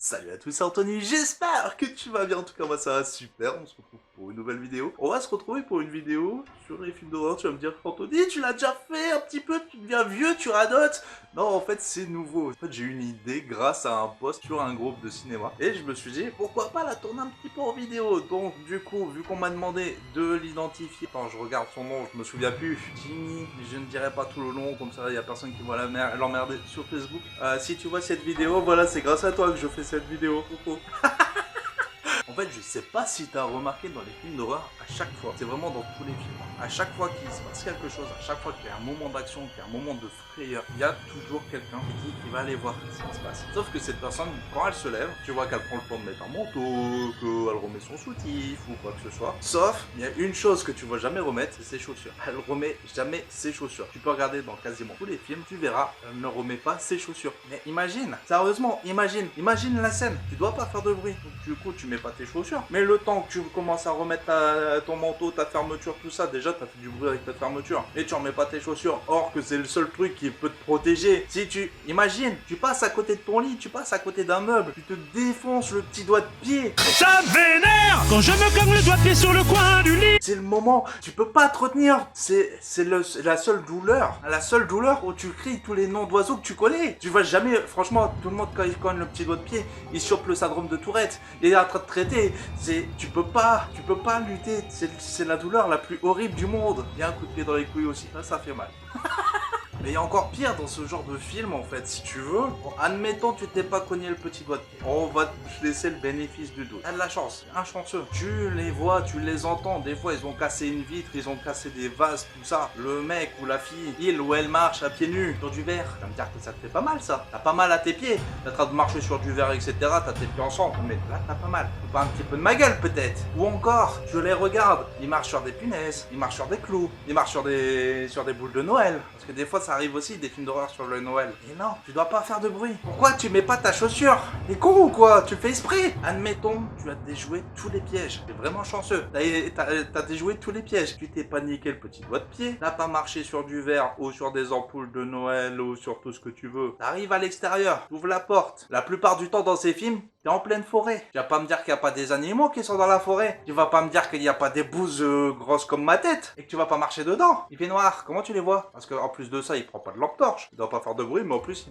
Salut à tous, c'est Anthony, j'espère que tu vas bien, en tout cas moi ça va super, on se retrouve pour une nouvelle vidéo. On va se retrouver pour une vidéo sur les films d'horreur, tu vas me dire Anthony, tu l'as déjà fait un petit peu, tu deviens vieux, tu radotes. Non, en fait c'est nouveau, en fait j'ai eu une idée grâce à un post sur un groupe de cinéma, et je me suis dit pourquoi pas la tourner un petit peu en vidéo. Donc du coup, vu qu'on m'a demandé de l'identifier, quand je regarde son nom, je me souviens plus, Jimmy, je ne dirai pas tout le long, comme ça il y a personne qui va l'emmerder sur Facebook. Si tu vois cette vidéo, voilà, c'est grâce à toi que je fais cette vidéo. Coucou. En fait, je sais pas si t'as remarqué dans les films d'horreur, à chaque fois, c'est vraiment dans tous les films, à chaque fois qu'il se passe quelque chose, à chaque fois qu'il y a un moment d'action, qu'il y a un moment de frayeur, il y a toujours quelqu'un qui va aller voir ce qui se passe. Sauf que cette personne, quand elle se lève, tu vois qu'elle prend le temps de mettre un manteau, qu'elle remet son soutif ou quoi que ce soit. Sauf, il y a une chose que tu vas jamais remettre, c'est ses chaussures. Elle remet jamais ses chaussures. Tu peux regarder dans quasiment tous les films, tu verras, elle ne remet pas ses chaussures. Mais imagine, sérieusement, imagine la scène. Tu dois pas faire de bruit. Donc, du coup, tu mets pas tes chaussures. Mais le temps que tu commences à remettre ton manteau, ta fermeture, tout ça, déjà, t'as fait du bruit avec ta fermeture. Et tu remets pas tes chaussures. Or que c'est le seul truc qui peut te protéger. Si tu, imagine, tu passes à côté de ton lit, tu passes à côté d'un meuble, tu te défonces le petit doigt de pied. Ça me vénère quand je me cogne le doigt de pied sur le coin du lit. C'est le moment, tu peux pas te retenir. C'est la seule douleur où tu cries tous les noms d'oiseaux que tu connais. Tu vois jamais, franchement, tout le monde quand il cogne le petit doigt de pied, il chope le syndrome de Tourette. Il est en train de traiter. Tu peux pas lutter. C'est la douleur la plus horrible du monde. Il y a un coup de pied dans les couilles aussi, ça fait mal. Mais il y a encore pire dans ce genre de film en fait, si tu veux. Bon, admettons tu t'es pas cogné le petit doigt de pied. On va te laisser le bénéfice du doute. T'as de la chance, un chanceux. Tu les vois, tu les entends. Des fois ils ont cassé une vitre, ils ont cassé des vases, tout ça. Le mec ou la fille, il ou elle marche à pieds nus sur du verre. Tu vas me dire que ça te fait pas mal ça. T'as pas mal à tes pieds. T'es en train de marcher sur du verre, etc. T'as tes pieds ensemble. Mais là t'as pas mal. Tu parles un petit peu de ma gueule peut-être. Ou encore, je les regarde. Ils marchent sur des punaises, ils marchent sur des clous, ils marchent sur des boules de Noël. Parce que des fois ça arrive aussi des films d'horreur sur le Noël. Et non, tu dois pas faire de bruit. Pourquoi tu mets pas ta chaussure? T'es con ou quoi? Tu fais esprit. Admettons, tu as déjoué tous les pièges. T'es vraiment chanceux. T'as déjoué tous les pièges. Tu t'es pas niqué le petit doigt de pied. T'as pas marché sur du verre ou sur des ampoules de Noël ou sur tout ce que tu veux. T'arrives à l'extérieur, t'ouvres la porte. La plupart du temps dans ces films, t'es en pleine forêt. Tu vas pas me dire qu'il n'y a pas des animaux qui sont dans la forêt. Tu vas pas me dire qu'il n'y a pas des bouses grosses comme ma tête et que tu vas pas marcher dedans. Il fait noir. Comment tu les vois? Parce qu'en plus de ça, il prend pas de lampe torche. Il doit pas faire de bruit, mais en plus,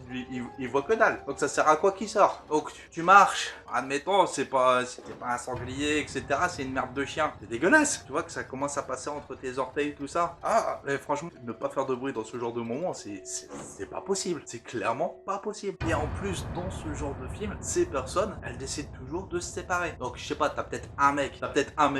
il voit que dalle. Donc ça sert à quoi qu'il sort? Donc tu marches. Admettons, c'était pas un sanglier, etc. C'est une merde de chien. C'est dégueulasse. Tu vois que ça commence à passer entre tes orteils, tout ça. Ah, mais franchement, ne pas faire de bruit dans ce genre de moment, c'est pas possible. C'est clairement pas possible. Et en plus, dans ce genre de film, ces personnes, elles décident toujours de se séparer. Donc je sais pas, t'as peut-être un mec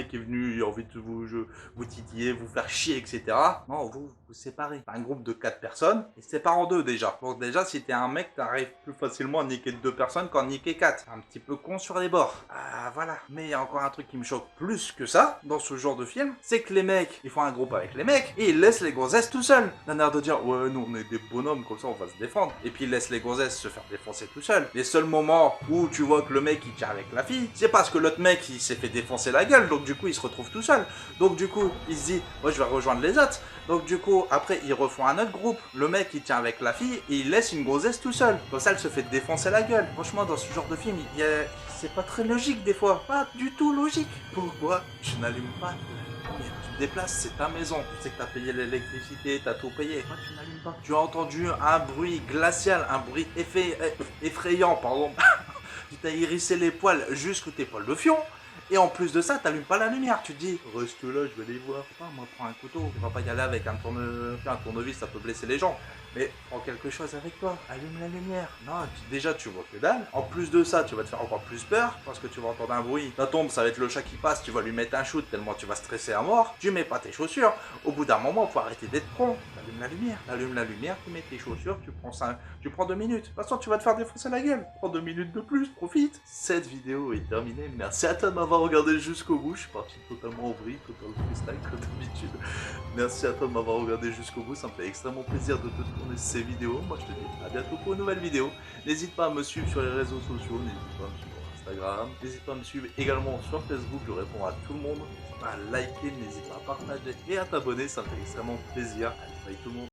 qui est venu, il a envie de vous titiller, vous faire chier, etc. Non, vous séparez. T'as un groupe de 4 personnes, et sépare en 2 déjà. Donc déjà, si t'es un mec, t'arrives plus facilement à niquer 2 personnes qu'à niquer 4. Un petit peu con sur les bords. Ah, voilà. Mais il y a encore un truc qui me choque plus que ça, dans ce genre de film, c'est que les mecs, ils font un groupe avec les mecs, et ils laissent les gonzesses tout seuls. D'un air de dire, ouais, nous on est des bonhommes, comme ça on va se défendre. Et puis ils laissent les gonzesses se faire défoncer tout seuls. Les seuls moments où tu vois que le mec il tient avec la fille, c'est parce que l'autre mec il s'est fait défoncer la gueule, donc du coup il se retrouve tout seul. Donc du coup, il se dit, moi je vais rejoindre les autres. Donc du coup, après ils refont un autre groupe. Le mec il tient avec la fille et il laisse une gonzesse tout seul. Comme ça elle se fait défoncer la gueule. Franchement, dans ce genre de film, c'est pas très logique des fois. Pas du tout logique. Pourquoi tu n'allumes pas la lumière? Tu te déplaces, c'est ta maison. Tu sais que t'as payé l'électricité, t'as tout payé. Pourquoi tu n'allumes pas? Tu as entendu un bruit glacial, un bruit effrayant, pardon. Tu t'as hérissé les poils jusqu'à tes poils de fion. Et en plus de ça, t'allumes pas la lumière, tu te dis, reste là, je vais les voir. Ah, moi, prends un couteau. Tu vas pas y aller avec un tournevis, ça peut blesser les gens. Mais prends quelque chose avec toi, allume la lumière. Non, déjà tu vois que dalle. En plus de ça, tu vas te faire encore plus peur parce que tu vas entendre un bruit. Ça tombe, ça va être le chat qui passe, tu vas lui mettre un shoot tellement tu vas stresser à mort. Tu mets pas tes chaussures. Au bout d'un moment, faut arrêter d'être con. Allume la lumière, tu mets tes chaussures, tu prends 2 minutes. De toute façon, tu vas te faire défoncer la gueule. Prends 2 minutes de plus, profite. Cette vidéo est terminée. Merci à toi de m'avoir regardé jusqu'au bout. Je suis parti totalement en vrille, total freestyle comme d'habitude. Merci à toi de m'avoir regardé jusqu'au bout. Ça me fait extrêmement plaisir de te tourner ces vidéos. Moi, je te dis à bientôt pour une nouvelle vidéo. N'hésite pas à me suivre sur les réseaux sociaux. N'hésite pas à me suivre sur Instagram. N'hésite pas à me suivre également sur Facebook. Je réponds à tout le monde. N'hésite pas à liker, n'hésite pas à partager et à t'abonner. Ça me fait extrêmement plaisir. Allez, bye tout le monde.